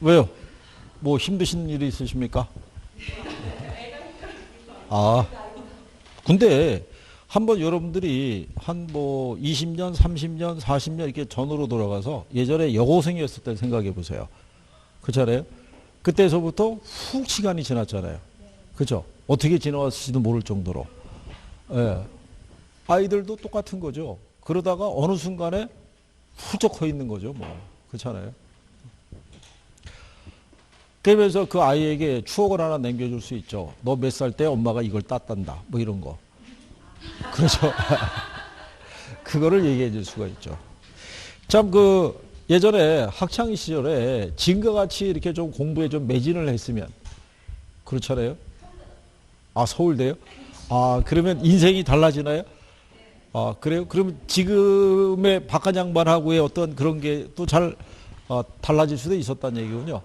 왜요? 뭐 힘드신 일이 있으십니까? 아, 근데 한번 여러분들이 한 뭐 20년, 30년, 40년 이렇게 전으로 돌아가서 예전에 여고생이었을 때 생각해 보세요. 그렇잖아요? 그때서부터 훅 시간이 지났잖아요. 그죠? 어떻게 지나왔을지도 모를 정도로. 예. 아이들도 똑같은 거죠. 그러다가 어느 순간에 훌쩍 커 있는 거죠. 뭐. 그렇잖아요. 그러면서 그 아이에게 추억을 하나 남겨줄 수 있죠. 너 몇 살 때 엄마가 이걸 땄단다. 뭐 이런 거. 그렇죠. 그거를 얘기해 줄 수가 있죠. 참 예전에 학창 시절에 지금과 같이 이렇게 좀 공부에 좀 매진을 했으면 그렇잖아요. 아, 서울대요? 아, 그러면 인생이 달라지나요? 아, 그래요? 그러면 지금의 박한 양반하고의 어떤 그런 게 또 잘 달라질 수도 있었다는 얘기군요.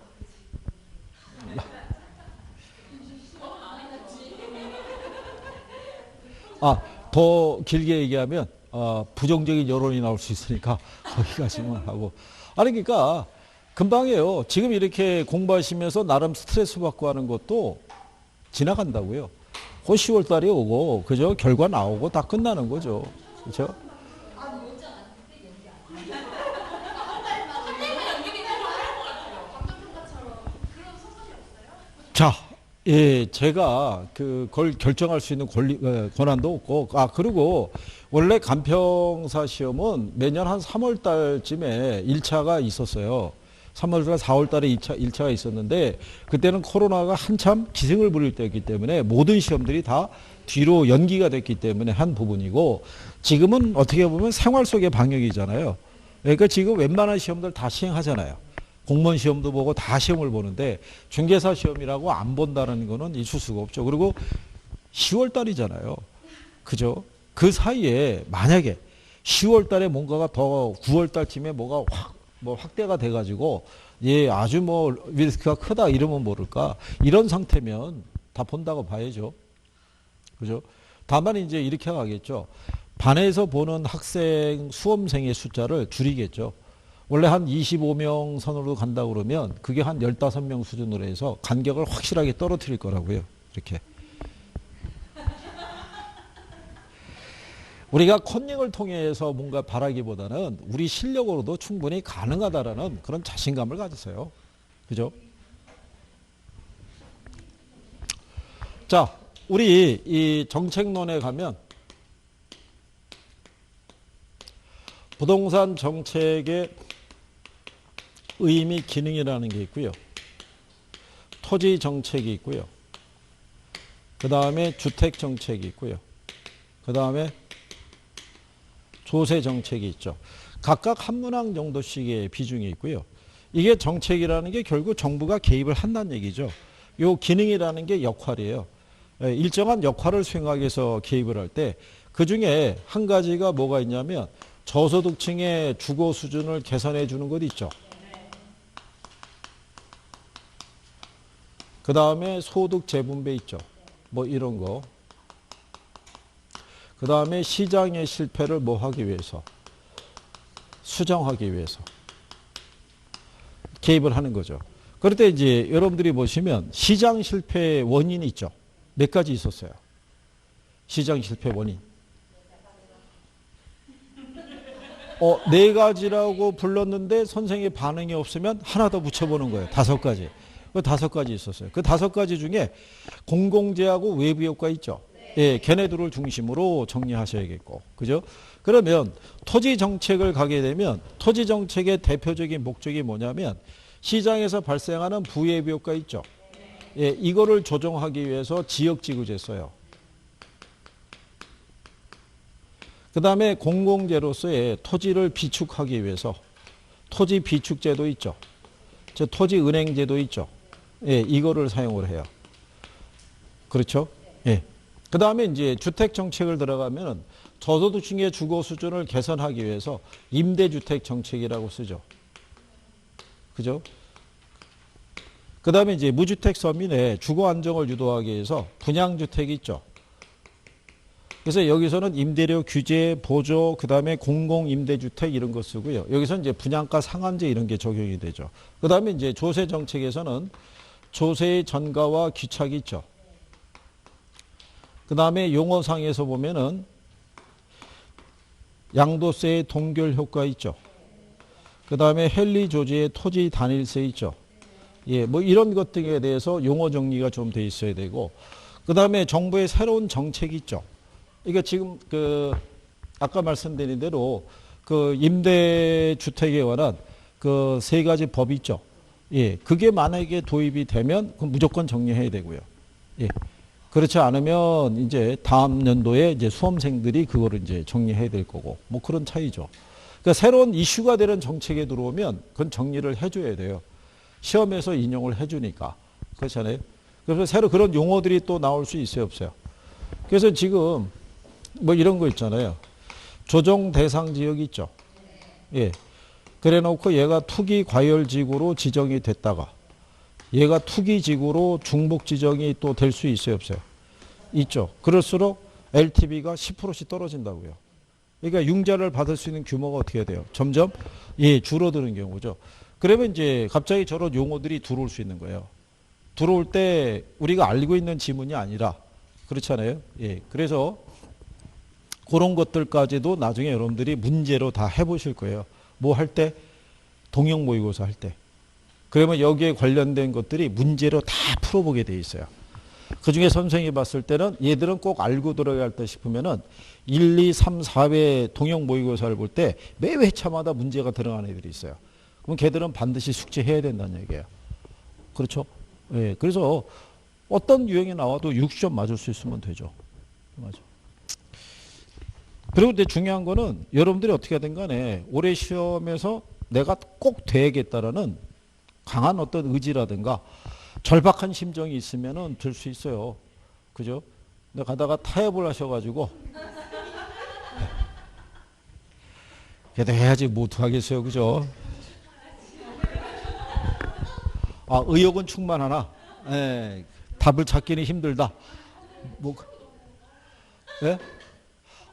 아, 더 길게 얘기하면 부정적인 여론이 나올 수 있으니까 거기까지만 하고. 아니 그러니까 금방이에요. 지금 이렇게 공부하시면서 나름 스트레스 받고 하는 것도 지나간다고요. 곧 10월 달이 오고 그죠? 결과 나오고 다 끝나는 거죠. 그렇죠? 자, 예, 제가 그걸 결정할 수 있는 권한도 없고, 그리고 원래 간평사 시험은 매년 한 3월 달쯤에 1차가 있었어요. 3월 달, 4월 달에 1차가 있었는데, 그때는 코로나가 한참 기승을 부릴 때였기 때문에 모든 시험들이 다 뒤로 연기가 됐기 때문에 한 부분이고, 지금은 어떻게 보면 생활 속의 방역이잖아요. 그러니까 지금 웬만한 시험들 다 시행하잖아요. 공무원 시험도 보고 다 시험을 보는데 중개사 시험이라고 안 본다는 거는 있을 수가 없죠. 그리고 10월 달이잖아요. 그죠? 그 사이에 만약에 10월 달에 뭔가가 더 9월 달쯤에 뭐가 확대가 돼가지고 예, 아주 뭐 리스크가 크다 이러면 모를까. 이런 상태면 다 본다고 봐야죠. 그죠? 다만 이제 이렇게 가겠죠. 반에서 보는 학생, 수험생의 숫자를 줄이겠죠. 원래 한 25명 선으로 간다 그러면 그게 한 15명 수준으로 해서 간격을 확실하게 떨어뜨릴 거라고요. 이렇게. 우리가 컨닝을 통해서 뭔가 바라기보다는 우리 실력으로도 충분히 가능하다라는 그런 자신감을 가지세요. 그죠? 자, 우리 이 정책론에 가면 부동산 정책의 의미, 기능이라는 게 있고요. 토지 정책이 있고요. 그 다음에 주택 정책이 있고요. 그 다음에 조세 정책이 있죠. 각각 한 문항 정도씩의 비중이 있고요. 이게 정책이라는 게 결국 정부가 개입을 한다는 얘기죠. 요 기능이라는 게 역할이에요. 일정한 역할을 수행하기 위해서 개입을 할 때 그중에 한 가지가 뭐가 있냐면 저소득층의 주거 수준을 개선해 주는 것 있죠. 그 다음에 소득 재분배 있죠. 뭐 이런 거. 그 다음에 시장의 실패를 뭐 하기 위해서? 수정하기 위해서. 개입을 하는 거죠. 그럴 때 이제 여러분들이 보시면 시장 실패의 원인이 있죠. 몇 가지 있었어요. 시장 실패 원인. 네 가지라고 불렀는데 선생의 반응이 없으면 하나 더 붙여보는 거예요. 5가지. 그 5가지 있었어요. 그 5가지 중에 공공재하고 외부 효과 있죠. 예, 걔네들을 중심으로 정리하셔야겠고. 그죠? 그러면 토지 정책을 가게 되면 토지 정책의 대표적인 목적이 뭐냐면 시장에서 발생하는 부예비 효과 있죠. 예, 이거를 조정하기 위해서 지역지구제 써요. 그 다음에 공공재로서의 토지를 비축하기 위해서 토지 비축제도 있죠. 즉 토지은행제도 있죠. 예, 이거를 사용을 해요. 그렇죠? 예. 그 다음에 이제 주택 정책을 들어가면 저소득층의 주거 수준을 개선하기 위해서 임대주택 정책이라고 쓰죠. 그죠? 그 다음에 이제 무주택 서민의 주거 안정을 유도하기 위해서 분양주택이 있죠. 그래서 여기서는 임대료 규제, 보조, 그 다음에 공공임대주택 이런 거 쓰고요. 여기서 이제 분양가 상한제 이런 게 적용이 되죠. 그 다음에 이제 조세 정책에서는 조세의 전가와 귀착이 있죠. 그 다음에 용어상에서 보면은 양도세의 동결 효과 있죠. 그 다음에 헨리 조지의 토지 단일세 있죠. 예, 뭐 이런 것 등에 대해서 용어 정리가 좀 돼 있어야 되고, 그 다음에 정부의 새로운 정책이 있죠. 이게 지금 아까 말씀드린 대로 임대주택에 관한 세 가지 법이 있죠. 예, 그게 만약에 도입이 되면 그럼 무조건 정리해야 되고요. 예. 그렇지 않으면 이제 다음 연도에 이제 수험생들이 그거를 이제 정리해야 될 거고, 뭐 그런 차이죠. 그러니까 새로운 이슈가 되는 정책에 들어오면 그건 정리를 해줘야 돼요. 시험에서 인용을 해주니까. 그렇잖아요. 그래서 새로 그런 용어들이 또 나올 수 있어요, 없어요? 그래서 지금 뭐 이런 거 있잖아요. 조정 대상 지역이 있죠. 예. 그래 놓고 얘가 투기 과열지구로 지정이 됐다가 얘가 투기지구로 중복 지정이 또 될 수 있어요, 없어요? 있죠. 그럴수록 LTV가 10%씩 떨어진다고요. 그러니까 융자를 받을 수 있는 규모가 어떻게 돼요? 점점 줄어드는 경우죠. 그러면 이제 갑자기 저런 용어들이 들어올 수 있는 거예요. 들어올 때 우리가 알고 있는 지문이 아니라, 그렇잖아요. 예. 그래서 그런 것들까지도 나중에 여러분들이 문제로 다 해보실 거예요. 뭐 할 때? 동형 모의고사 할 때. 그러면 여기에 관련된 것들이 문제로 다 풀어보게 돼 있어요. 그 중에 선생님이 봤을 때는 얘들은 꼭 알고 들어갈 때 싶으면은 1, 2, 3, 4회 동형 모의고사를 볼 때 매 회차마다 문제가 들어가는 애들이 있어요. 그럼 걔들은 반드시 숙지해야 된다는 얘기예요. 그렇죠? 예. 그래서 어떤 유형이 나와도 60점 맞을 수 있으면 되죠. 맞아. 그리고 근데 중요한 거는 여러분들이 어떻게 하든 간에 올해 시험에서 내가 꼭 돼야겠다라는 강한 어떤 의지라든가 절박한 심정이 있으면은 될 수 있어요. 그죠? 근데 가다가 타협을 하셔가지고 그래도 해야지 못하겠어요. 그죠? 아, 의욕은 충만하나? 예, 답을 찾기는 힘들다. 뭐, 예?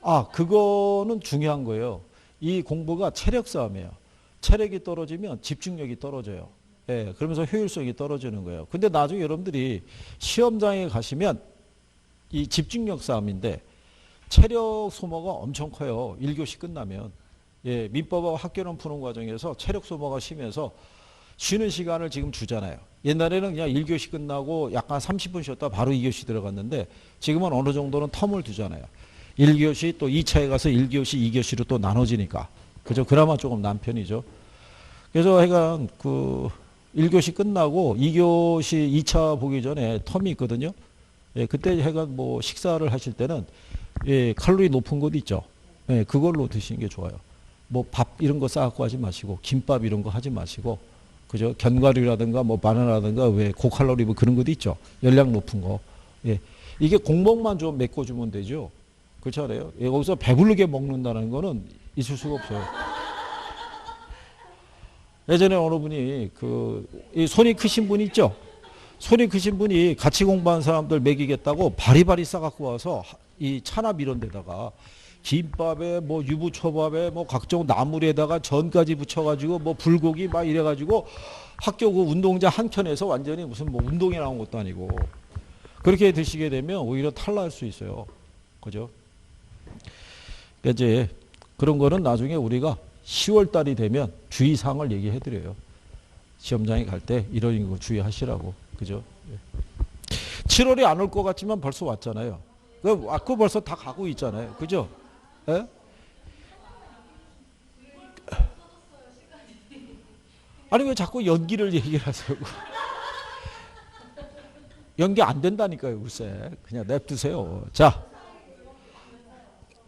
아, 그거는 중요한 거예요. 이 공부가 체력 싸움이에요. 체력이 떨어지면 집중력이 떨어져요. 예, 그러면서 효율성이 떨어지는 거예요. 근데 나중에 여러분들이 시험장에 가시면 이 집중력 싸움인데 체력 소모가 엄청 커요. 1교시 끝나면. 예, 민법하고 학교론 푸는 과정에서 체력 소모가 심해서 쉬는 시간을 지금 주잖아요. 옛날에는 그냥 1교시 끝나고 약간 30분 쉬었다 바로 2교시 들어갔는데 지금은 어느 정도는 텀을 두잖아요. 1교시 또 2차에 가서 1교시, 2교시로 또 나눠지니까. 그죠? 그나마 조금 난 편이죠. 그래서 하여간 1교시 끝나고 2교시 2차 보기 전에 텀이 있거든요. 예, 그때 하여간 뭐 식사를 하실 때는 예, 칼로리 높은 것 있죠. 예, 그걸로 드시는 게 좋아요. 뭐 밥 이런 거 싸갖고 하지 마시고 김밥 이런 거 하지 마시고 그죠? 견과류라든가 뭐 바나나라든가 왜 고칼로리 뭐 그런 것도 있죠. 열량 높은 거. 예. 이게 공복만 좀 메꿔주면 되죠. 그렇지 않아요? 예, 거기서 배부르게 먹는다는 거는 있을 수가 없어요. 예전에 어느 분이 이 손이 크신 분 있죠? 손이 크신 분이 같이 공부한 사람들 먹이겠다고 바리바리 싸갖고 와서 이 찬압 이런 데다가 김밥에 뭐 유부초밥에 뭐 각종 나물에다가 전까지 붙여가지고 뭐 불고기 막 이래가지고 학교 그 운동장 한 켠에서 완전히 무슨 뭐 운동에 나온 것도 아니고 그렇게 드시게 되면 오히려 탈날 수 있어요. 그죠? 그러니까 이제 그런 거는 나중에 우리가 10월 달이 되면 주의사항을 얘기해 드려요. 시험장에 갈 때 이런 거 주의하시라고. 그죠? 7월이 안 올 것 같지만 벌써 왔잖아요. 그거 벌써 다 가고 있잖아요. 그죠? 예? 아니 왜 자꾸 연기를 얘기를 하세요? 연기 안 된다니까요. 글쎄. 그냥 냅두세요.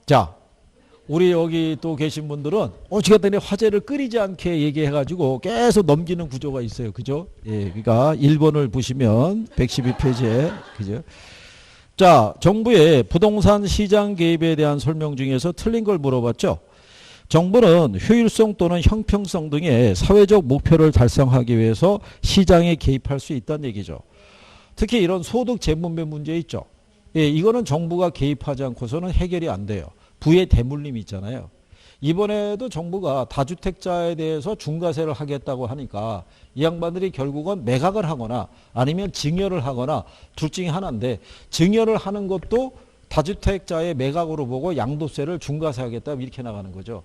자, 우리 여기 또 계신 분들은 어찌됐든 화제를 끓이지 않게 얘기해가지고 계속 넘기는 구조가 있어요. 그죠? 예, 그러니까 1번을 보시면 112페이지에 그죠? 자, 정부의 부동산 시장 개입에 대한 설명 중에서 틀린 걸 물어봤죠. 정부는 효율성 또는 형평성 등의 사회적 목표를 달성하기 위해서 시장에 개입할 수 있다는 얘기죠. 특히 이런 소득 재분배 문제 있죠. 예, 이거는 정부가 개입하지 않고서는 해결이 안 돼요. 부의 대물림이 있잖아요. 이번에도 정부가 다주택자에 대해서 중과세를 하겠다고 하니까 이 양반들이 결국은 매각을 하거나 아니면 증여를 하거나 둘 중에 하나인데, 증여를 하는 것도 다주택자의 매각으로 보고 양도세를 중과세 하겠다 이렇게 나가는 거죠.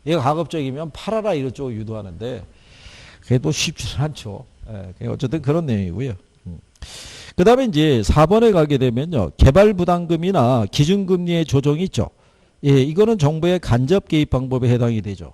이게 가급적이면 팔아라 이쪽으로 유도하는데 그게 또 쉽지 않죠. 예, 어쨌든 그런 내용이고요. 그 다음에 이제 4번에 가게 되면요. 개발부담금이나 기준금리의 조정이 있죠. 예, 이거는 정부의 간접 개입 방법에 해당이 되죠.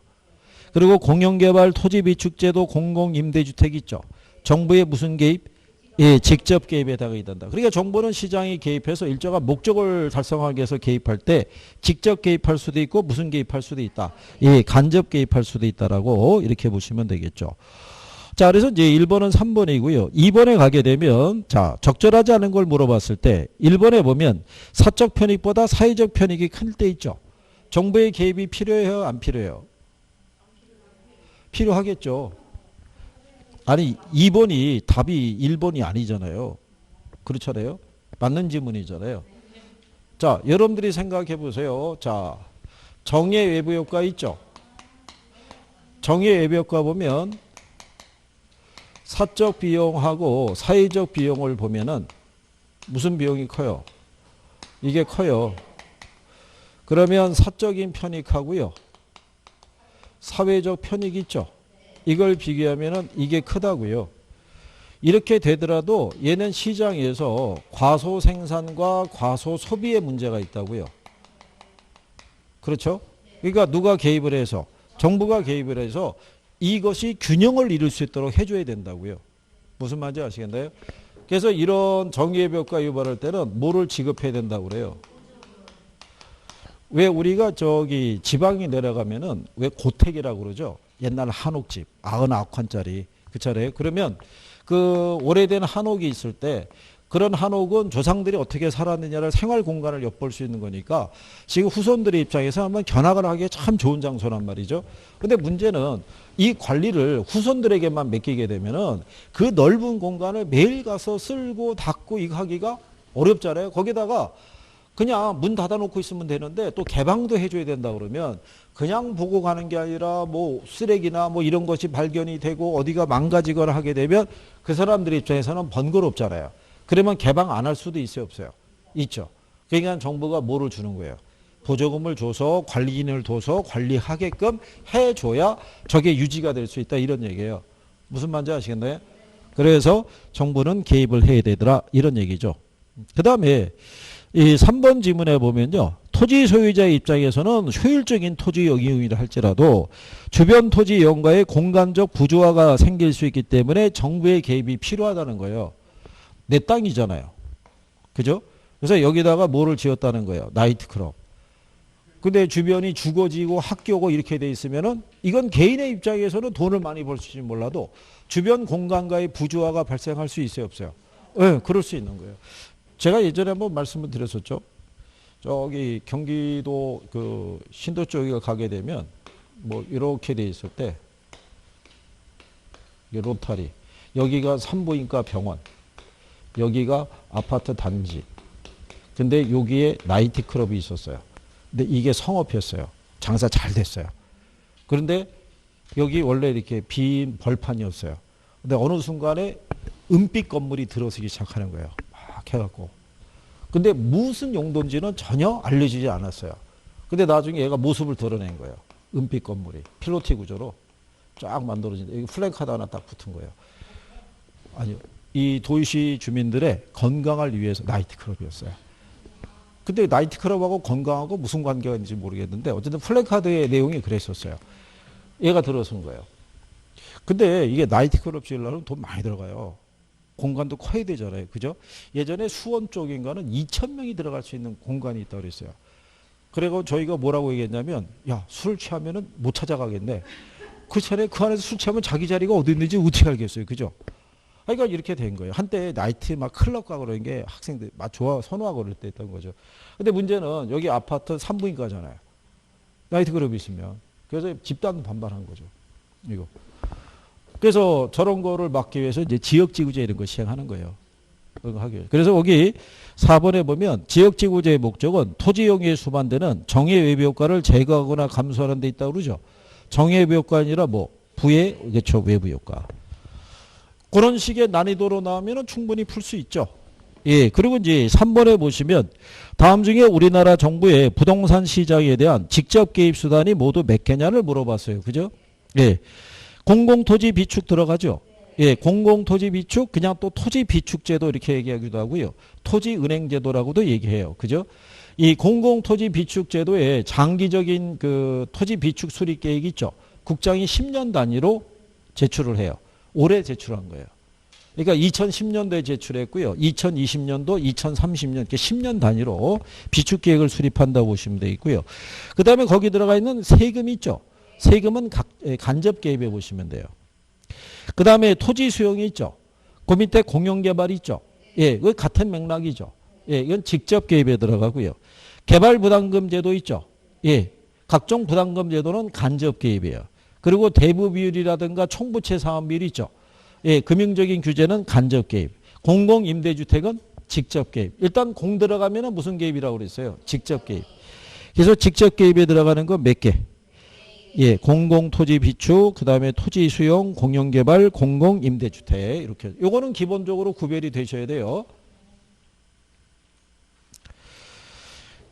그리고 공영개발 토지비축제도 공공임대주택 있죠. 정부의 무슨 개입? 예, 직접 개입에 해당이 된다. 그러니까 정부는 시장이 개입해서 일정한 목적을 달성하기 위해서 개입할 때 직접 개입할 수도 있고 무슨 개입할 수도 있다. 예, 간접 개입할 수도 있다라고 이렇게 보시면 되겠죠. 자, 그래서 이제 1번은 3번이고요. 2번에 가게 되면, 자, 적절하지 않은 걸 물어봤을 때, 1번에 보면 사적 편익보다 사회적 편익이 클 때 있죠. 정부의 개입이 필요해요? 안 필요해요? 필요하겠죠. 아니, 2번이 답이 1번이 아니잖아요. 그렇잖아요. 맞는 질문이잖아요. 자, 여러분들이 생각해 보세요. 자, 정의 외부 효과 있죠. 정의 외부 효과 보면 사적 비용하고 사회적 비용을 보면은 무슨 비용이 커요? 이게 커요. 그러면 사적인 편익하고요. 사회적 편익이 있죠. 이걸 비교하면은 이게 크다고요. 이렇게 되더라도 얘는 시장에서 과소 생산과 과소 소비의 문제가 있다고요. 그렇죠? 그러니까 누가 개입을 해서, 정부가 개입을 해서 이것이 균형을 이룰 수 있도록 해줘야 된다고요. 무슨 말인지 아시겠나요? 그래서 이런 정의예비효과 유발할 때는 뭐를 지급해야 된다고 그래요? 왜 우리가 저기 지방에 내려가면은 왜 고택이라고 그러죠? 옛날 한옥집 99칸짜리 그차례. 그러면 그 오래된 한옥이 있을 때 그런 한옥은 조상들이 어떻게 살았느냐를 생활 공간을 엿볼 수 있는 거니까 지금 후손들의 입장에서 한번 견학을 하기에 참 좋은 장소란 말이죠. 근데 문제는 이 관리를 후손들에게만 맡기게 되면은 그 넓은 공간을 매일 가서 쓸고 닦고 이거 하기가 어렵잖아요. 거기다가 그냥 문 닫아놓고 있으면 되는데 또 개방도 해줘야 된다 그러면 그냥 보고 가는 게 아니라 뭐 쓰레기나 뭐 이런 것이 발견이 되고 어디가 망가지거나 하게 되면 그 사람들 입장에서는 번거롭잖아요. 그러면 개방 안 할 수도 있어요, 없어요? 있죠. 그러니까 정부가 뭐를 주는 거예요? 보조금을 줘서 관리인을 둬서 관리하게끔 해줘야 저게 유지가 될 수 있다 이런 얘기예요. 무슨 말인지 아시겠나요? 그래서 정부는 개입을 해야 되더라 이런 얘기죠. 그 다음에 이 3번 지문에 보면요. 토지 소유자의 입장에서는 효율적인 토지 이용이라 할지라도 주변 토지 이용과의 공간적 부조화가 생길 수 있기 때문에 정부의 개입이 필요하다는 거예요. 내 땅이잖아요. 그죠? 그래서 여기다가 뭐를 지었다는 거예요. 나이트클럽. 근데 주변이 주거지고 학교고 이렇게 돼 있으면은 이건 개인의 입장에서는 돈을 많이 벌 수 있을지 몰라도 주변 공간과의 부조화가 발생할 수 있어요, 없어요? 네, 그럴 수 있는 거예요. 제가 예전에 한번 말씀을 드렸었죠. 저기 경기도 그 신도 쪽에 가게 되면 뭐 이렇게 돼 있을 때 이게 로타리, 여기가 산부인과 병원, 여기가 아파트 단지. 근데 여기에 나이트클럽이 있었어요. 근데 이게 성업이었어요. 장사 잘 됐어요. 그런데 여기 원래 이렇게 빈 벌판이었어요. 근데 어느 순간에 은빛 건물이 들어서기 시작하는 거예요. 막 해갖고. 근데 무슨 용도인지는 전혀 알려지지 않았어요. 근데 나중에 얘가 모습을 드러낸 거예요. 은빛 건물이. 필로티 구조로 쫙 만들어진다. 여기 플랜카드 하나 딱 붙은 거예요. 아니요. 이 도시 주민들의 건강을 위해서 나이트클럽이었어요. 근데 나이트클럽하고 건강하고 무슨 관계가 있는지 모르겠는데 어쨌든 플래카드의 내용이 그랬었어요. 얘가 들어선 거예요. 근데 이게 나이트클럽 지으려면 돈 많이 들어가요. 공간도 커야 되잖아요. 그죠? 예전에 수원 쪽인가는 2,000명이 들어갈 수 있는 공간이 있다고 그랬어요. 그리고 저희가 뭐라고 얘기했냐면 야, 술 취하면은 못 찾아가겠네. 그 전에 그 안에서 술 취하면 자기 자리가 어디 있는지 어떻게 알겠어요. 그죠? 그러니까 이렇게 된 거예요. 한때 나이트 막 클럽 가고 그런 게 학생들 막 좋아 선호하고 그럴 때 했던 거죠. 근데 문제는 여기 아파트 산부인과잖아요. 나이트 클럽이 있으면. 그래서 집단 반발한 거죠. 이거. 그래서 저런 거를 막기 위해서 이제 지역지구제 이런 거 시행하는 거예요. 하기 위해서. 그래서 여기 4번에 보면 지역지구제의 목적은 토지 영유에 수반되는 정해 외부 효과를 제거하거나 감소하는 데 있다고 그러죠. 정해 외부 효과가 아니라 뭐 부의 그렇죠. 외부 효과. 그런 식의 난이도로 나오면 충분히 풀 수 있죠. 예. 그리고 이제 3번에 보시면 다음 중에 우리나라 정부의 부동산 시장에 대한 직접 개입 수단이 모두 몇 개냐를 물어봤어요. 그죠? 예. 공공토지 비축 들어가죠. 예, 공공토지 비축, 그냥 또 토지 비축 제도 이렇게 얘기하기도 하고요. 토지 은행 제도라고도 얘기해요. 그죠? 이 공공토지 비축 제도에 장기적인 그 토지 비축 수립 계획이 있죠. 국장이 10년 단위로 제출을 해요. 올해 제출한 거예요. 그러니까 2010년도에 제출했고요. 2020년도, 2030년 이렇게 10년 단위로 비축 계획을 수립한다고 보시면 되겠고요. 그다음에 거기 들어가 있는 세금이 있죠. 세금은 간접 개입해 보시면 돼요. 그 다음에 토지 수용이 있죠. 그 밑에 공영개발이 있죠. 예, 그 같은 맥락이죠. 예, 이건 직접 개입에 들어가고요. 개발부담금 제도 있죠. 예, 각종 부담금 제도는 간접 개입이에요. 그리고 대부 비율이라든가 총부채 상환 비율이 있죠. 예, 금융적인 규제는 간접 개입. 공공임대주택은 직접 개입. 일단 공 들어가면은 무슨 개입이라고 그랬어요? 직접 개입. 그래서 직접 개입에 들어가는 거 몇 개? 예, 공공토지 비축, 그 다음에 토지 수용, 공영개발, 공공임대주택 이렇게. 요거는 기본적으로 구별이 되셔야 돼요.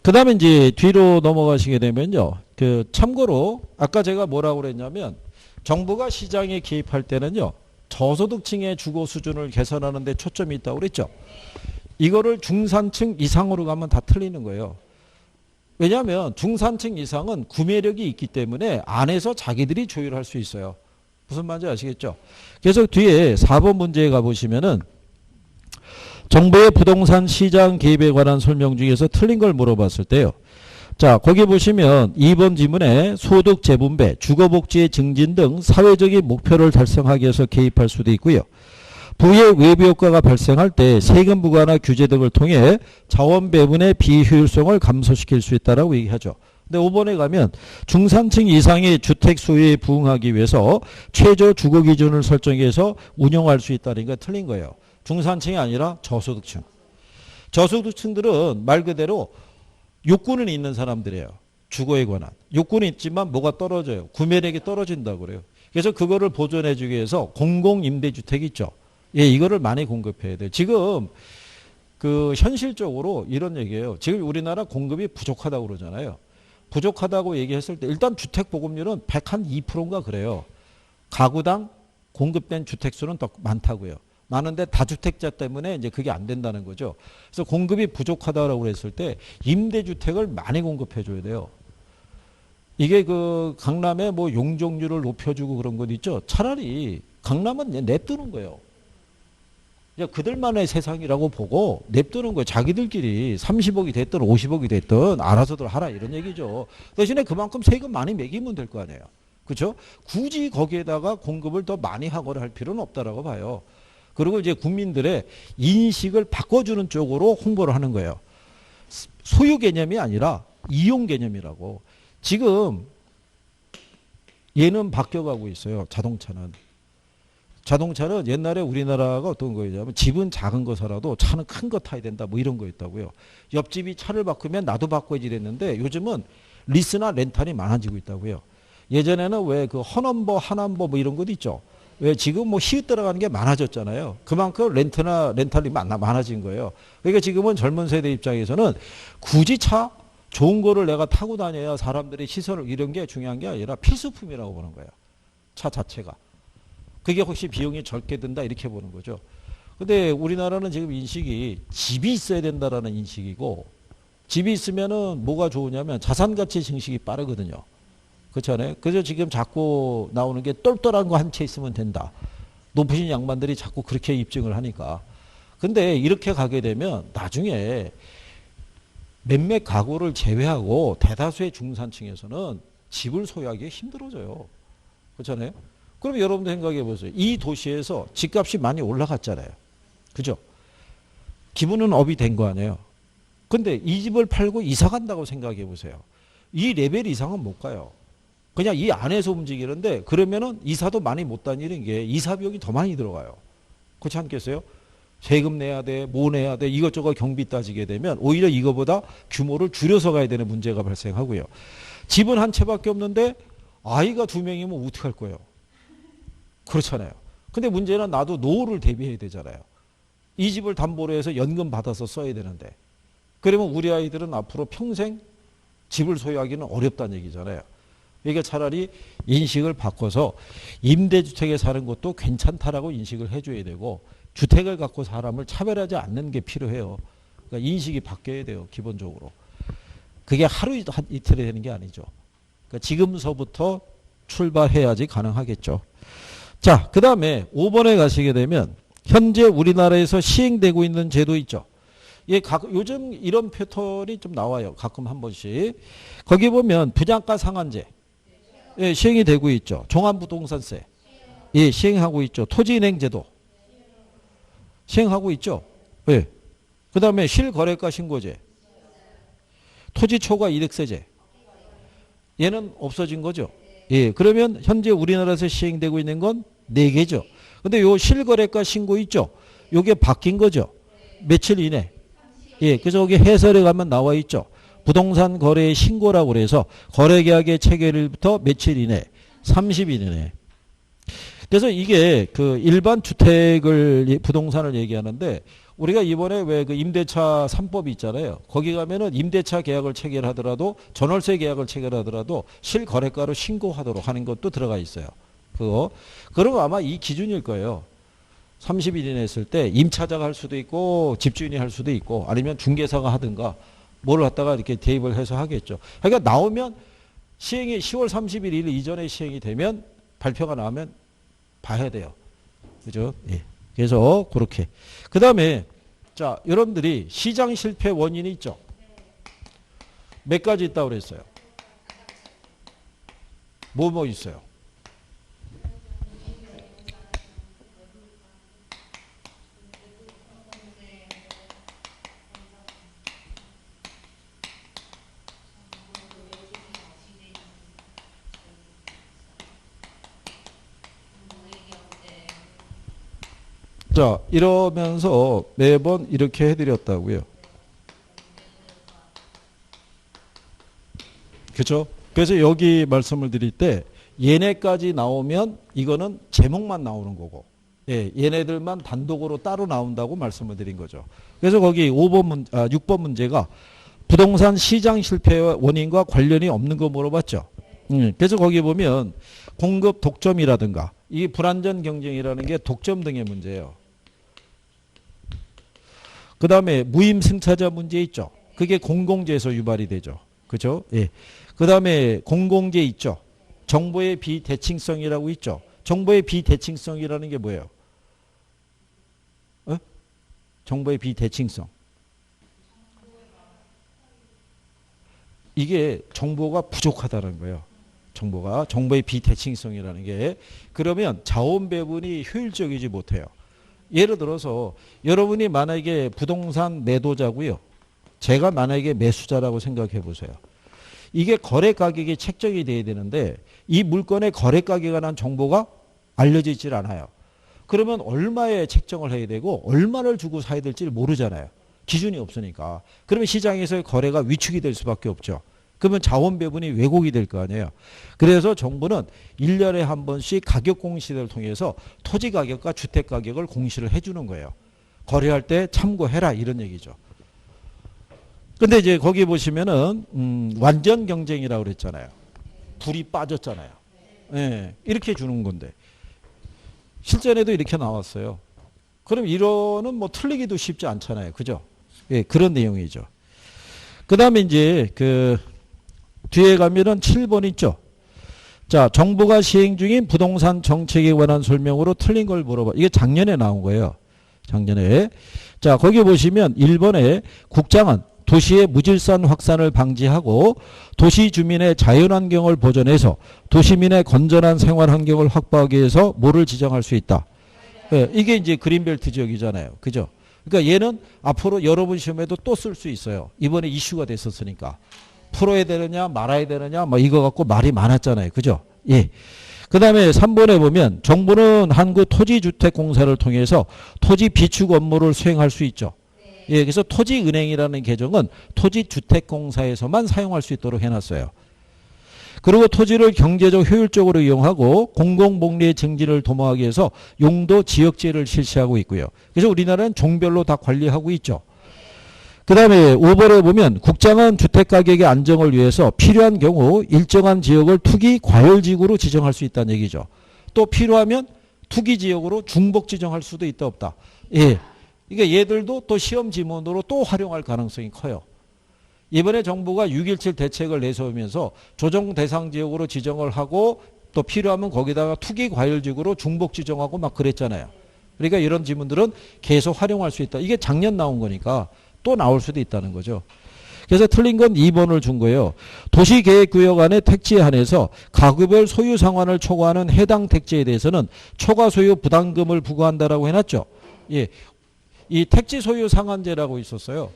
그 다음에 이제 뒤로 넘어가시게 되면요. 그 참고로 아까 제가 뭐라고 그랬냐면 정부가 시장에 개입할 때는요. 저소득층의 주거 수준을 개선하는 데 초점이 있다고 그랬죠. 이거를 중산층 이상으로 가면 다 틀리는 거예요. 왜냐하면 중산층 이상은 구매력이 있기 때문에 안에서 자기들이 조율할 수 있어요. 무슨 말인지 아시겠죠? 그래서 뒤에 4번 문제에 가보시면은 정부의 부동산 시장 개입에 관한 설명 중에서 틀린 걸 물어봤을 때요. 자, 거기 보시면 2번 지문에 소득 재분배, 주거복지의 증진 등 사회적인 목표를 달성하기 위해서 개입할 수도 있고요. 부의 외부 효과가 발생할 때 세금 부과나 규제 등을 통해 자원 배분의 비효율성을 감소시킬 수 있다라고 얘기하죠. 근데 5번에 가면 중산층 이상의 주택 소유에 부응하기 위해서 최저 주거 기준을 설정해서 운영할 수 있다는 게 틀린 거예요. 중산층이 아니라 저소득층. 저소득층들은 말 그대로 욕구는 있는 사람들이에요. 주거에 관한. 욕구는 있지만 뭐가 떨어져요. 구매력이 떨어진다고 그래요. 그래서 그거를 보존해 주기 위해서 공공임대주택이 있죠. 예, 이거를 많이 공급해야 돼요. 지금 그 현실적으로 이런 얘기예요. 지금 우리나라 공급이 부족하다고 그러잖아요. 부족하다고 얘기했을 때 일단 주택 보급률은 102%인가 그래요. 가구당 공급된 주택 수는 더 많다고요. 많은데 다주택자 때문에 이제 그게 안 된다는 거죠. 그래서 공급이 부족하다고 그랬을 때 임대주택을 많이 공급해 줘야 돼요. 이게 그 강남에 뭐 용적률을 높여주고 그런 것 있죠. 차라리 강남은 냅두는 거예요. 그들만의 세상이라고 보고 냅두는 거예요. 자기들끼리 30억이 됐든 50억이 됐든 알아서들 하라 이런 얘기죠. 대신에 그만큼 세금 많이 매기면 될 거 아니에요. 그렇죠? 굳이 거기에다가 공급을 더 많이 하거나 할 필요는 없다라고 봐요. 그리고 이제 국민들의 인식을 바꿔주는 쪽으로 홍보를 하는 거예요. 소유 개념이 아니라 이용 개념이라고. 지금 얘는 바뀌어가고 있어요. 자동차는 옛날에 우리나라가 어떤 거였냐면 집은 작은 거 살아도 차는 큰 거 타야 된다 뭐 이런 거였다고요. 옆집이 차를 바꾸면 나도 바꿔야지 이랬는데 요즘은 리스나 렌탈이 많아지고 있다고요. 예전에는 왜 그 허넘버, 하남버 뭐 이런 것도 있죠. 왜 지금 뭐 히읗 들어가는 게 많아졌잖아요. 그만큼 렌탈이 많아진 거예요. 그러니까 지금은 젊은 세대 입장에서는 굳이 차 좋은 거를 내가 타고 다녀야 사람들의 시선을 이런 게 중요한 게 아니라 필수품이라고 보는 거예요. 차 자체가. 그게 혹시 비용이 적게 든다 이렇게 보는 거죠. 근데 우리나라는 지금 인식이 집이 있어야 된다라는 인식이고 집이 있으면은 뭐가 좋으냐면 자산가치 증식이 빠르거든요. 그렇잖아요. 그래서 지금 자꾸 나오는 게 똘똘한 거 한 채 있으면 된다. 높으신 양반들이 자꾸 그렇게 입증을 하니까. 근데 이렇게 가게 되면 나중에 몇몇 가구를 제외하고 대다수의 중산층에서는 집을 소유하기 힘들어져요. 그렇잖아요. 그럼 여러분도 생각해 보세요. 이 도시에서 집값이 많이 올라갔잖아요. 그죠? 기분은 업이 된 거 아니에요. 근데 이 집을 팔고 이사 간다고 생각해 보세요. 이 레벨 이상은 못 가요. 그냥 이 안에서 움직이는데 그러면은 이사도 많이 못 다니는 게 이사 비용이 더 많이 들어가요. 그렇지 않겠어요? 세금 내야 돼, 뭐 내야 돼, 이것저것 경비 따지게 되면 오히려 이거보다 규모를 줄여서 가야 되는 문제가 발생하고요. 집은 한 채밖에 없는데 아이가 2명이면 어떡할 거예요? 그렇잖아요. 근데 문제는 나도 노후를 대비해야 되잖아요. 이 집을 담보로 해서 연금 받아서 써야 되는데 그러면 우리 아이들은 앞으로 평생 집을 소유하기는 어렵다는 얘기잖아요. 그러니까 차라리 인식을 바꿔서 임대주택에 사는 것도 괜찮다라고 인식을 해줘야 되고 주택을 갖고 사람을 차별하지 않는 게 필요해요. 그러니까 인식이 바뀌어야 돼요. 기본적으로. 그게 하루 이틀에 되는 게 아니죠. 그러니까 지금서부터 출발해야지 가능하겠죠. 자, 그 다음에 5번에 가시게 되면 현재 우리나라에서 시행되고 있는 제도 있죠. 예, 요즘 이런 패턴이 좀 나와요. 가끔 한 번씩. 거기 보면 부장가 상한제. 예, 시행이 되고 있죠. 종합부동산세. 예, 시행하고 있죠. 토지인행제도. 시행하고 있죠. 예. 그 다음에 실거래가 신고제. 토지초과 이득세제. 얘는 없어진 거죠. 예, 그러면 현재 우리나라에서 시행되고 있는 건 4개죠. 근데 요 실거래가 신고 있죠. 요게 바뀐 거죠. 며칠 이내. 예, 그래서 여기 해설에 가면 나와 있죠. 부동산 거래의 신고라고 그래서 거래계약의 체결일부터 며칠 이내, 30일 이내. 그래서 이게 그 일반 주택을 부동산을 얘기하는데 우리가 이번에 왜 그 임대차 3법이 있잖아요. 거기 가면은 임대차 계약을 체결하더라도 전월세 계약을 체결하더라도 실거래가로 신고하도록 하는 것도 들어가 있어요. 그거. 그러면 아마 이 기준일 거예요. 30일 이내 했을 때 임차자가 할 수도 있고 집주인이 할 수도 있고 아니면 중개사가 하든가 뭘 갖다가 이렇게 대입을 해서 하겠죠. 그러니까 나오면 시행이 10월 31일 이전에 시행이 되면 발표가 나오면 봐야 돼요. 그죠? 예. 그래서 그렇게. 그 다음에 자, 여러분들이 시장 실패 원인이 있죠. 몇 가지 있다고 그랬어요. 뭐 있어요? 자, 이러면서 매번 이렇게 해드렸다고요. 그렇죠? 그래서 여기 말씀을 드릴 때 얘네까지 나오면 이거는 제목만 나오는 거고 예, 얘네들만 단독으로 따로 나온다고 말씀을 드린 거죠. 그래서 거기 6번 문제가 부동산 시장 실패의 원인과 관련이 없는 거 물어봤죠. 그래서 거기 보면 공급 독점이라든가 이 불안전 경쟁이라는 게 독점 등의 문제예요. 그 다음에 무임 승차자 문제 있죠. 그게 공공재에서 유발이 되죠. 그죠? 예. 그 다음에 공공재 있죠. 정보의 비대칭성이라고 있죠. 정보의 비대칭성이라는 게 뭐예요? 정보의 비대칭성. 이게 정보가 부족하다는 거예요. 정보의 비대칭성이라는 게. 그러면 자원 배분이 효율적이지 못해요. 예를 들어서 여러분이 만약에 부동산 매도자고요. 제가 만약에 매수자라고 생각해 보세요. 이게 거래 가격이 책정이 돼야 되는데 이 물건의 거래 가격에 관한 정보가 알려져 있질 않아요. 그러면 얼마에 책정을 해야 되고 얼마를 주고 사야 될지를 모르잖아요. 기준이 없으니까. 그러면 시장에서의 거래가 위축이 될 수밖에 없죠. 그러면 자원 배분이 왜곡이 될 거 아니에요. 그래서 정부는 1년에 한 번씩 가격 공시를 통해서 토지 가격과 주택 가격을 공시를 해주는 거예요. 거래할 때 참고해라 이런 얘기죠. 근데 이제 거기 보시면은 완전 경쟁이라고 그랬잖아요. 불이 빠졌잖아요. 예, 이렇게 주는 건데 실전에도 이렇게 나왔어요. 그럼 이거는 뭐 틀리기도 쉽지 않잖아요. 그죠? 예, 그런 내용이죠. 그 다음에 이제 그 뒤에 가면은 7번 있죠. 자, 정부가 시행 중인 부동산 정책에 관한 설명으로 틀린 걸 물어봐. 이게 작년에 나온 거예요. 작년에. 자, 거기 보시면 1번에 국장은 도시의 무질서 확산을 방지하고 도시 주민의 자연환경을 보존해서 도시민의 건전한 생활 환경을 확보하기 위해서 뭐를 지정할 수 있다. 네, 이게 이제 그린벨트 지역이잖아요. 그죠? 그러니까 얘는 앞으로 여러분 시험에도 또 쓸 수 있어요. 이번에 이슈가 됐었으니까. 풀어야 되느냐 말아야 되느냐 뭐 이거 갖고 말이 많았잖아요. 그죠? 예. 그 다음에 3번에 보면 정부는 한국토지주택공사를 통해서 토지 비축 업무를 수행할 수 있죠. 예, 그래서 토지은행이라는 계정은 토지주택공사에서만 사용할 수 있도록 해놨어요. 그리고 토지를 경제적 효율적으로 이용하고 공공복리의 증진을 도모하기 위해서 용도 지역제를 실시하고 있고요. 그래서 우리나라는 종별로 다 관리하고 있죠. 그 다음에 5번에 보면 국장은 주택가격의 안정을 위해서 필요한 경우 일정한 지역을 투기 과열지구로 지정할 수 있다는 얘기죠. 또 필요하면 투기지역으로 중복 지정할 수도 있다 없다. 예. 그러니까 얘들도 또 시험 지문으로 또 활용할 가능성이 커요. 이번에 정부가 6.17 대책을 내세우면서 조정 대상 지역으로 지정을 하고 또 필요하면 거기다가 투기 과열지구로 중복 지정하고 막 그랬잖아요. 그러니까 이런 지문들은 계속 활용할 수 있다. 이게 작년 나온 거니까 또 나올 수도 있다는 거죠. 그래서 틀린 건 2번을 준 거예요. 도시계획구역 안의 택지에 한해서 가구별 소유 상환을 초과하는 해당 택지에 대해서는 초과 소유 부담금을 부과한다라고 해놨죠. 예, 이 택지 소유 상한제라고 있었어요.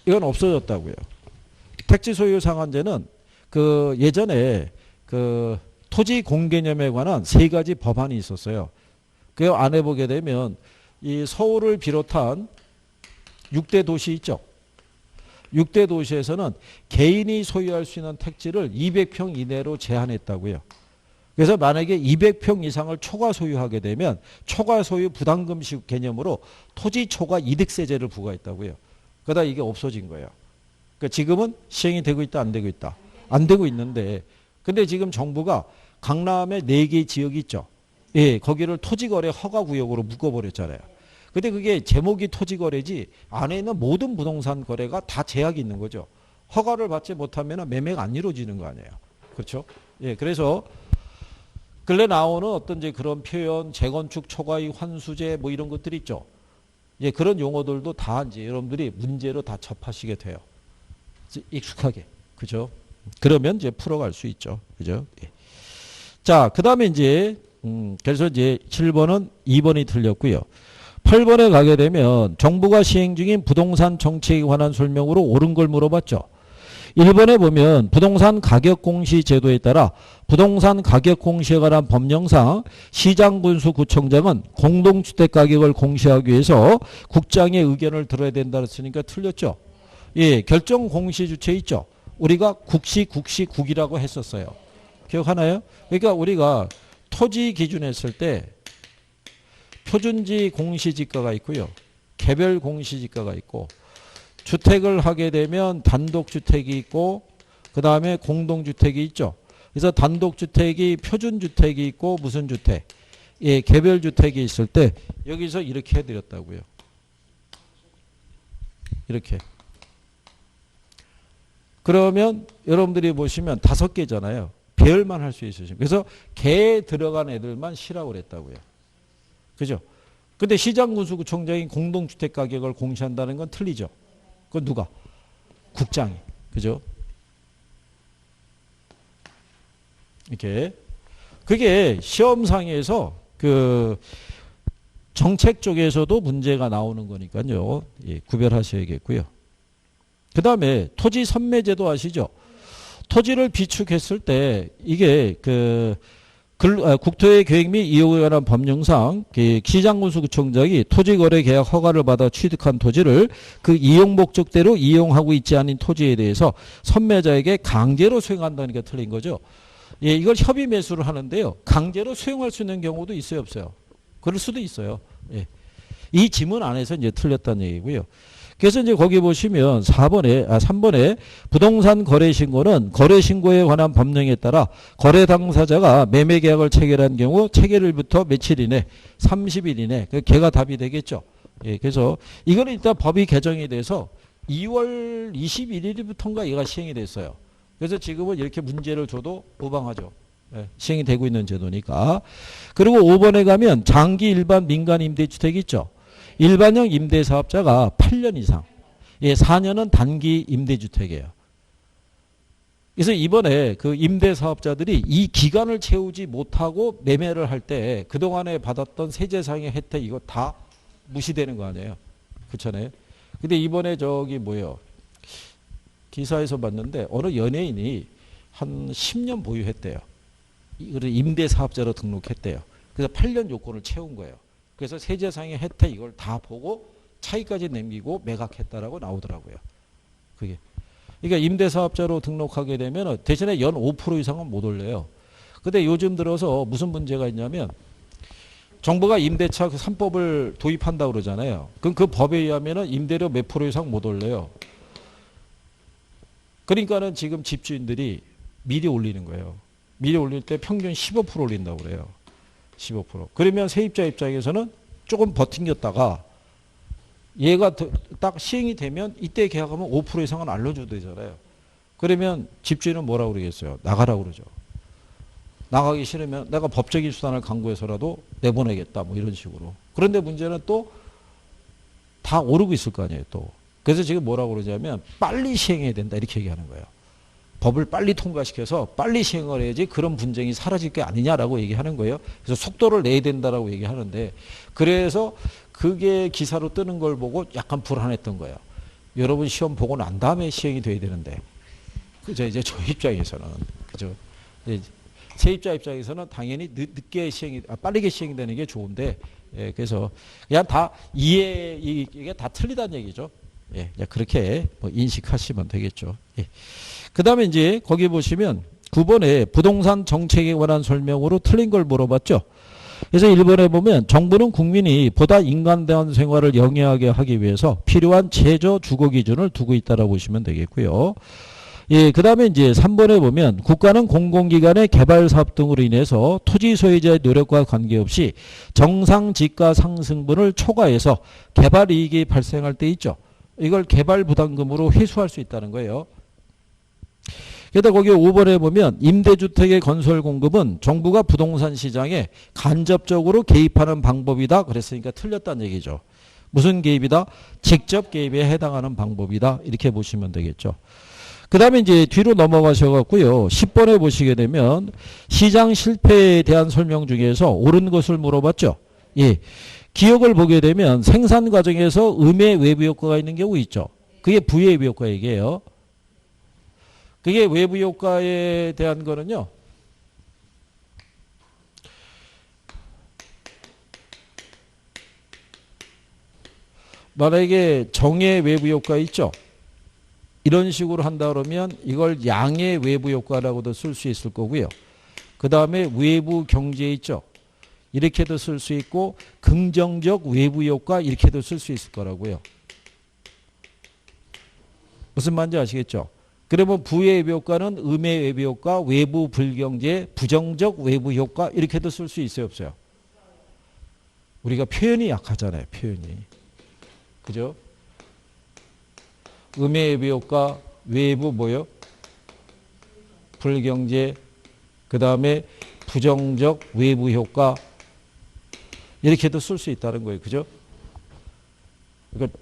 이건 없어졌다고요. 택지 소유 상한제는 그 예전에 그 토지 공개념에 관한 3가지 법안이 있었어요. 그 안에 보게 되면 이 서울을 비롯한 6대 도시 있죠. 6대 도시에서는 개인이 소유할 수 있는 택지를 200평 이내로 제한했다고요. 그래서 만약에 200평 이상을 초과 소유하게 되면 초과 소유 부담금식 개념으로 토지 초과 이득세제를 부과했다고요. 그러다 이게 없어진 거예요. 그러니까 지금은 시행이 되고 있다, 안 되고 있다. 안 되고 있는데, 근데 지금 정부가 강남에 4개 지역이 있죠. 예, 거기를 토지거래 허가구역으로 묶어버렸잖아요. 근데 그게 제목이 토지거래지 안에 있는 모든 부동산 거래가 다 제약이 있는 거죠. 허가를 받지 못하면 매매가 안 이루어지는 거 아니에요. 그렇죠? 예, 그래서 근래 나오는 어떤 이제 그런 표현, 재건축 초과이익 환수제 뭐 이런 것들이 있죠. 예, 그런 용어들도 다 이제 여러분들이 문제로 다 접하시게 돼요. 익숙하게. 그죠? 그러면 이제 풀어갈 수 있죠. 그죠? 예. 자, 그 다음에 이제, 그래서 이제 7번은 2번이 틀렸고요. 8번에 가게 되면 정부가 시행 중인 부동산 정책에 관한 설명으로 옳은 걸 물어봤죠. 1번에 보면 부동산 가격 공시 제도에 따라 부동산 가격 공시에 관한 법령상 시장군수구청장은 공동주택 가격을 공시하기 위해서 국장의 의견을 들어야 된다 했으니까 틀렸죠. 예, 결정 공시 주체 있죠. 우리가 국이라고 했었어요. 기억하나요? 그러니까 우리가 토지 기준했을 때 표준지 공시지가가 있고요. 개별 공시지가가 있고 주택을 하게 되면 단독주택이 있고 그 다음에 공동주택이 있죠. 그래서 단독주택이 표준주택이 있고 무슨 주택? 예, 개별주택이 있을 때 여기서 이렇게 해드렸다고요. 이렇게. 그러면 여러분들이 보시면 5개잖아요. 배열만 할 수 있으시죠. 그래서 개에 들어간 애들만 시라고 그랬다고요. 그죠? 근데 시장군수구청장이 공동주택 가격을 공시한다는 건 틀리죠. 그건 누가? 국장이. 그죠? 이렇게. 그게 시험상에서 그 정책 쪽에서도 문제가 나오는 거니까요. 예, 구별하셔야겠고요. 그 다음에 토지 선매제도 아시죠? 토지를 비축했을 때 이게 국토의 계획 및 이용에 관한 법령상 시장군수구청장이 토지거래계약 허가를 받아 취득한 토지를 그 이용 목적대로 이용하고 있지 않은 토지에 대해서 선매자에게 강제로 수용한다는 게 틀린 거죠. 예, 이걸 협의 매수를 하는데요. 강제로 수용할 수 있는 경우도 있어요, 없어요? 그럴 수도 있어요. 예. 이 지문 안에서 이제 틀렸다는 얘기고요. 그래서 이제 거기 보시면 3번에 부동산 거래신고는 거래신고에 관한 법령에 따라 거래 당사자가 매매계약을 체결한 경우 체결일부터 며칠 이내 30일 이내 걔가 답이 되겠죠. 예, 그래서 이거는 일단 법이 개정이 돼서 2월 21일부터인가 얘가 시행이 됐어요. 그래서 지금은 이렇게 문제를 줘도 무방하죠. 예, 시행이 되고 있는 제도니까. 그리고 5번에 가면 장기 일반 민간 임대주택이 있죠. 일반형 임대사업자가 8년 이상, 예, 4년은 단기 임대주택이에요. 그래서 이번에 그 임대사업자들이 이 기간을 채우지 못하고 매매를 할 때 그동안에 받았던 세제상의 혜택 이거 다 무시되는 거 아니에요. 그렇잖아요. 근데 이번에 저기 뭐예요. 기사에서 봤는데 어느 연예인이 한 10년 보유했대요. 그래서 임대사업자로 등록했대요. 그래서 8년 요건을 채운 거예요. 그래서 세제상의 혜택 이걸 다 보고 차익까지 남기고 매각했다라고 나오더라고요. 그게. 그러니까 임대사업자로 등록하게 되면 대신에 연 5% 이상은 못 올려요. 근데 요즘 들어서 무슨 문제가 있냐면 정부가 임대차 그 3법을 도입한다고 그러잖아요. 그럼 그 법에 의하면 임대료 몇 프로 이상 못 올려요. 그러니까는 지금 집주인들이 미리 올리는 거예요. 미리 올릴 때 평균 15% 올린다고 그래요. 15%. 그러면 세입자 입장에서는 조금 버틴겼다가 얘가 딱 시행이 되면 이때 계약하면 5% 이상은 알려줘도 되잖아요. 그러면 집주인은 뭐라고 그러겠어요? 나가라고 그러죠. 나가기 싫으면 내가 법적인 수단을 강구해서라도 내보내겠다 뭐 이런 식으로. 그런데 문제는 또 다 오르고 있을 거 아니에요 또. 그래서 지금 뭐라고 그러냐면 빨리 시행해야 된다 이렇게 얘기하는 거예요. 법을 빨리 통과시켜서 빨리 시행을 해야지 그런 분쟁이 사라질 게 아니냐라고 얘기하는 거예요. 그래서 속도를 내야 된다라고 얘기하는데 그래서 그게 기사로 뜨는 걸 보고 약간 불안했던 거예요. 여러분 시험 보고 난 다음에 시행이 돼야 되는데 그죠? 이제 저 입장에서는 그죠? 세입자 입장에서는 당연히 늦게 시행이 빠르게 시행이 되는 게 좋은데 예, 그래서 그냥 다 이게 다 틀리다는 얘기죠. 예, 그렇게 뭐 인식하시면 되겠죠. 예. 그 다음에 이제 거기 보시면 9번에 부동산 정책에 관한 설명으로 틀린 걸 물어봤죠. 그래서 1번에 보면 정부는 국민이 보다 인간다운 생활을 영위하게 하기 위해서 필요한 최저 주거 기준을 두고 있다라고 보시면 되겠고요. 예, 그 다음에 이제 3번에 보면 국가는 공공기관의 개발 사업 등으로 인해서 토지 소유자의 노력과 관계없이 정상 지가 상승분을 초과해서 개발 이익이 발생할 때 있죠. 이걸 개발 부담금으로 회수할 수 있다는 거예요. 게다가 거기 5번에 보면 임대주택의 건설 공급은 정부가 부동산 시장에 간접적으로 개입하는 방법이다. 그랬으니까 틀렸다는 얘기죠. 무슨 개입이다? 직접 개입에 해당하는 방법이다. 이렇게 보시면 되겠죠. 그 다음에 이제 뒤로 넘어가셔갖고요. 10번에 보시게 되면 시장 실패에 대한 설명 중에서 옳은 것을 물어봤죠. 예. 기억을 보게 되면 생산 과정에서 음의 외부 효과가 있는 경우 있죠. 그게 부의 효과 얘기예요. 그게 외부 효과에 대한 거는요. 만약에 정의 외부 효과 있죠. 이런 식으로 한다 그러면 이걸 양의 외부 효과라고도 쓸 수 있을 거고요. 그 다음에 외부 경제 있죠. 이렇게도 쓸 수 있고 긍정적 외부 효과 이렇게도 쓸 수 있을 거라고요. 무슨 말인지 아시겠죠? 그러면 부의 외부 효과는 음의 외부 효과, 외부 불경제, 부정적 외부 효과 이렇게도 쓸 수 있어요, 없어요? 우리가 표현이 약하잖아요, 표현이. 그죠? 음의 외부 효과, 외부 뭐요? 불경제, 그 다음에 부정적 외부 효과 이렇게도 쓸 수 있다는 거예요. 그죠? 그러니까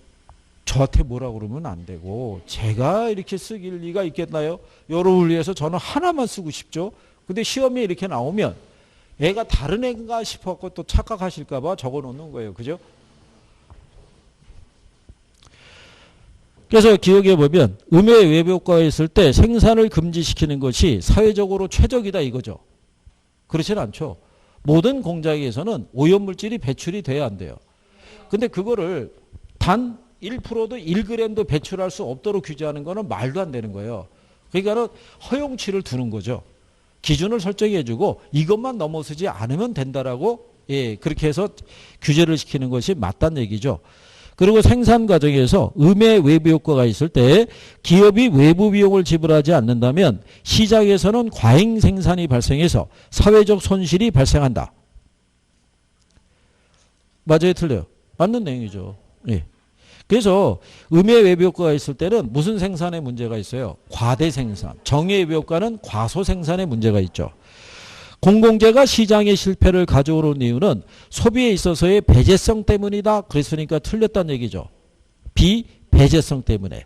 저한테 뭐라고 그러면 안 되고 제가 이렇게 쓰길 리가 있겠나요? 여러분을 위해서 저는 하나만 쓰고 싶죠. 근데 시험에 이렇게 나오면 애가 다른 애인가 싶어서 또 착각하실까 봐 적어놓는 거예요. 그죠? 그래서 기억해 보면 음의 외부 효과가 있을 때 생산을 금지시키는 것이 사회적으로 최적이다 이거죠. 그렇지는 않죠. 모든 공장에서는 오염물질이 배출이 돼야 안 돼요. 근데 그거를 단 1%도 1g도 배출할 수 없도록 규제하는 거는 말도 안 되는 거예요. 그러니까는 허용치를 두는 거죠. 기준을 설정해 주고 이것만 넘어서지 않으면 된다라고 예, 그렇게 해서 규제를 시키는 것이 맞다는 얘기죠. 그리고 생산 과정에서 음의 외부 효과가 있을 때 기업이 외부 비용을 지불하지 않는다면 시장에서는 과잉 생산이 발생해서 사회적 손실이 발생한다. 맞아요, 틀려요? 맞는 내용이죠. 예. 그래서 음의 외부 효과가 있을 때는 무슨 생산에 문제가 있어요? 과대 생산. 정의 외부 효과는 과소 생산에 문제가 있죠. 공공재가 시장의 실패를 가져오는 이유는 소비에 있어서의 배제성 때문이다. 그랬으니까 틀렸다는 얘기죠. 비배제성 때문에.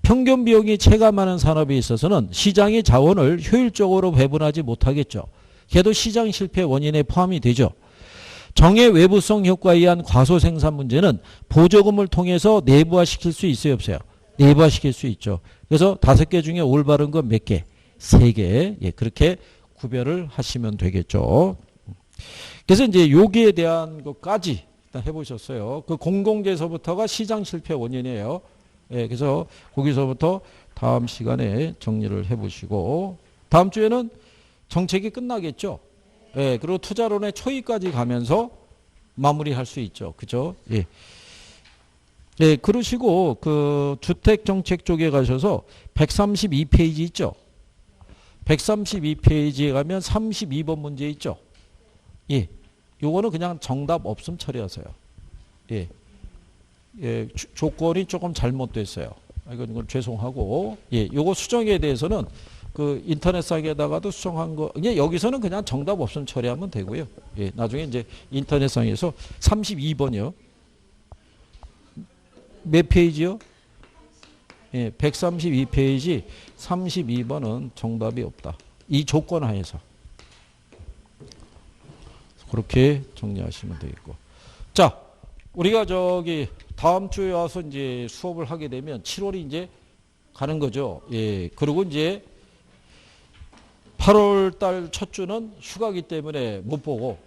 평균 비용이 체감하는 산업에 있어서는 시장의 자원을 효율적으로 배분하지 못하겠죠. 걔도 시장 실패 원인에 포함이 되죠. 정의 외부성 효과에 의한 과소 생산 문제는 보조금을 통해서 내부화시킬 수 있어요, 없어요? 예부화시킬 수 있죠. 그래서 5개 중에 올바른 건 몇 개? 3개. 예, 그렇게 구별을 하시면 되겠죠. 그래서 이제 여기에 대한 것까지 일단 해보셨어요. 그 공공재에서부터가 시장 실패 원인이에요. 예, 그래서 거기서부터 다음 시간에 정리를 해보시고 다음 주에는 정책이 끝나겠죠. 예, 그리고 투자론의 초의까지 가면서 마무리할 수 있죠. 그죠? 예. 예, 그러시고 그 주택 정책 쪽에 가셔서 132페이지 있죠. 132페이지에 가면 32번 문제 있죠. 예. 요거는 그냥 정답 없음 처리하세요. 예. 예, 조건이 조금 잘못됐어요. 이건 죄송하고. 예, 요거 수정에 대해서는 그 인터넷상에다가도 수정한 거, 이게 여기서는 그냥 정답 없음 처리하면 되고요. 예, 나중에 이제 인터넷상에서 32번이요. 몇 페이지요? 예, 132페이지 32번은 정답이 없다. 이 조건 하에서. 그렇게 정리하시면 되겠고. 자, 우리가 저기 다음 주에 와서 이제 수업을 하게 되면 7월이 이제 가는 거죠. 예, 그리고 이제 8월 달 첫 주는 휴가기 때문에 못 보고,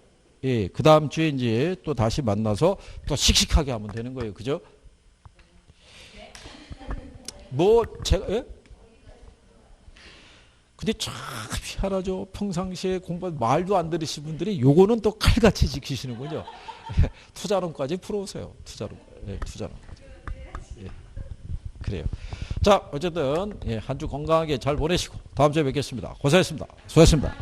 예, 그 다음 주에 이제 또 다시 만나서 또 씩씩하게 하면 되는 거예요. 그죠? 뭐, 제가, 예? 근데 참 희한하죠. 평상시에 공부 말도 안 들으신 분들이 요거는 또 칼같이 지키시는군요. 투자론까지 풀어오세요. 투자론. 예, 투자론까지. 예, 그래요. 자, 어쨌든 예, 한 주 건강하게 잘 보내시고 다음 주에 뵙겠습니다. 고생했습니다. 수고하셨습니다.